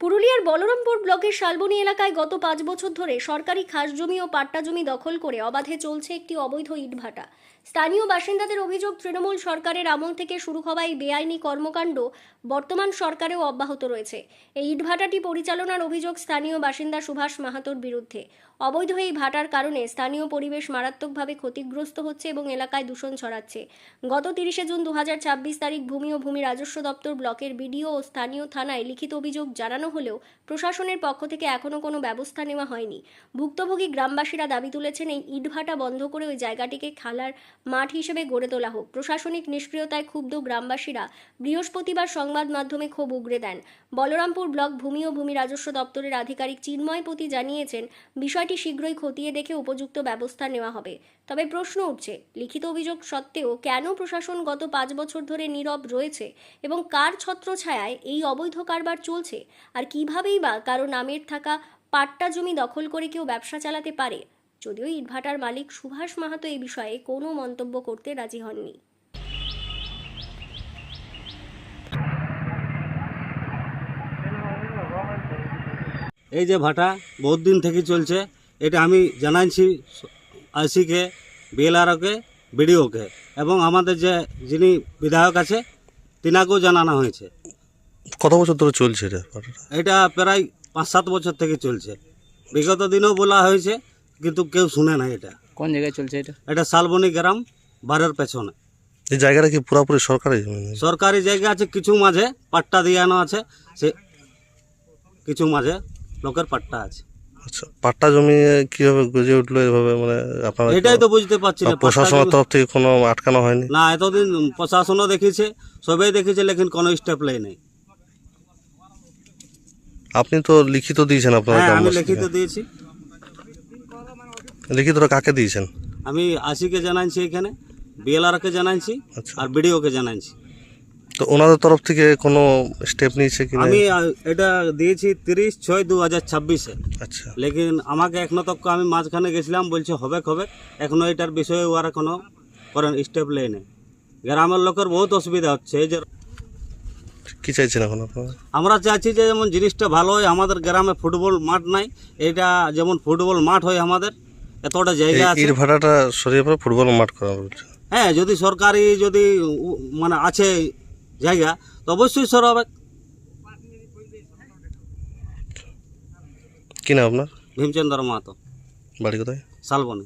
পুরুলিয়ার বলরামপুর ব্লকের শালবনী এলাকায় গত 5 বছর ধরে সরকারি খাস জমি ও পাট্টা জমি দখল করে অবাধে চলছে একটি অবৈধ ইটভাটা। স্থানীয় বাসিন্দাদের অভিযোগ, তৃণমূল সরকারের আমল থেকে শুরু হওয়া এই বেআইনি কর্মকাণ্ড বর্তমান সরকারেও অব্যাহত রয়েছে। এই ইটভাটাটি পরিচালনার অভিযোগ স্থানীয় বাসিন্দা সুভাষ মাহাতোর বিরুদ্ধে। অবৈধ এই ভাটার কারণে স্থানীয় পরিবেশ মারাত্মকভাবে ক্ষতিগ্রস্ত হচ্ছে এবং এলাকায় দূষণ ছড়াচ্ছে। গত 30 জুন 2026 তারিখ ভূমি ও ভূমি রাজস্ব দপ্তর ব্লকের বিডিও ও স্থানীয় থানায় লিখিত অভিযোগ জানানো হলেও প্রশাসনের পক্ষ থেকে এখনো কোনো ব্যবস্থা নেওয়া হয়নি। ভুক্তভোগী গ্রামবাসীরা দাবি তুলেছেন এই ইটভাটা বন্ধ করে ওই জায়গাটিকে খেলার মাঠ হিসেবে গড়ে তোলা হোক। প্রশাসনিক নিষ্ক্রিয়তায় ক্ষুব্ধ গ্রামবাসীরা বৃহস্পতিবার সংবাদ মাধ্যমে ক্ষোভ উগরে দেন। বলরামপুর ব্লক ভূমি ও ভূমি রাজস্ব দপ্তরের আধিকারিক চিন্ময়পতি জানিয়েছেন, বিষয়টি শীঘ্রই খতিয়ে দেখে উপযুক্ত ব্যবস্থা নেওয়া হবে। তবে প্রশ্ন উঠছে, লিখিত অভিযোগ সত্ত্বেও কেন প্রশাসন গত 5 বছর ধরে নীরব রয়েছে এবং কার ছত্রছায়ায় এই অবৈধ কারবার চলছে, আর কিভাবেই বা কারো নামের থাকা পাট্টা জমি দখল করে কেউ ব্যবসা চালাতে পারে। যদিও ইটভাটার মালিক সুভাষ মাহাতো এই বিষয়ে কোনো মন্তব্য করতে রাজি হননি। এই যে ভাটা বহুত দিন থেকে চলছে, এটা আমি জানাইছি আইসিকে, বিএলআরওকে, বিডিওকে এবং আমাদের যে যিনি বিধায়ক আছে তিনাকেও জানানো হয়েছে। কত বছর ধরে চলছে এটা প্রায় 5-7 বছর থেকে চলছে। বিগত দিনেও বলা হয়েছে কিন্তু কেউ শুনে না। এটা কোন জায়গায় চলছে? এটা শালবনী গ্রাম বাড়ির পেছনে। এই জায়গাটা কি পুরোপুরি সরকারি? সরকারি জায়গা আছে, কিছু মাঝে পাট্টা দিয়ানো আছে, সে কিছু মাঝে লোকের পাট্টা আছে। আচ্ছা, পাট্টা জমি কিভাবে গজে উঠলো এভাবে? মানে আপনারা এটাই তো বুঝতে পারছি না। প্রশাসনের তরফ থেকে কোনো আটকানো হয়নি? না, এতদিন প্রশাসনও দেখেছে, সবাই দেখেছে, লেকিন কোনো স্টেপ লাই নেই। আপনি তো লিখিত দিয়েছেন আপনারা? হ্যাঁ, আমি লিখিত দিয়েছি। লিখিতটা কাকে দিয়েছেন? আমি আশিকে জানাইছি, এখানে বিএলআরকে জানাইছি, আচ্ছা, আর বিডিওকে জানাইছি। তো ওনাদের তরফ থেকে কোনো স্টেপ নিয়েছে কি? আমি এটা দিয়েছি 30/6/2026-এ। আচ্ছা, লেকিন আমাকে এখনো তক, আমি মাঝখানে গেছিলাম, বলছে হবে এখনো এটার বিষয়ে ওরা কোনো করেন স্টেপ লেই নেই। গ্রামের লোকের বহুত অসুবিধা হচ্ছে। এই যে কি চাইছেন এখন আপনারা? আমরা চাইছি যে যেমন জিনিসটা ভালো হয়, আমাদের গ্রামে ফুটবল মাঠ নাই, এটা যেমন ফুটবল মাঠ হয়, আমাদের এতটা জায়গা আছে। ইট ভাটাটা সরিয়ে পরে ফুটবল মাঠ করা বলছে। হ্যাঁ, যদি সরকারি যদি মানে আছে জায়গা তো অবশ্যই সরাবে। কি না আপনার? ভীমচন্দ্র মাহাতো, বাড়ি কোথায়? শালবনী।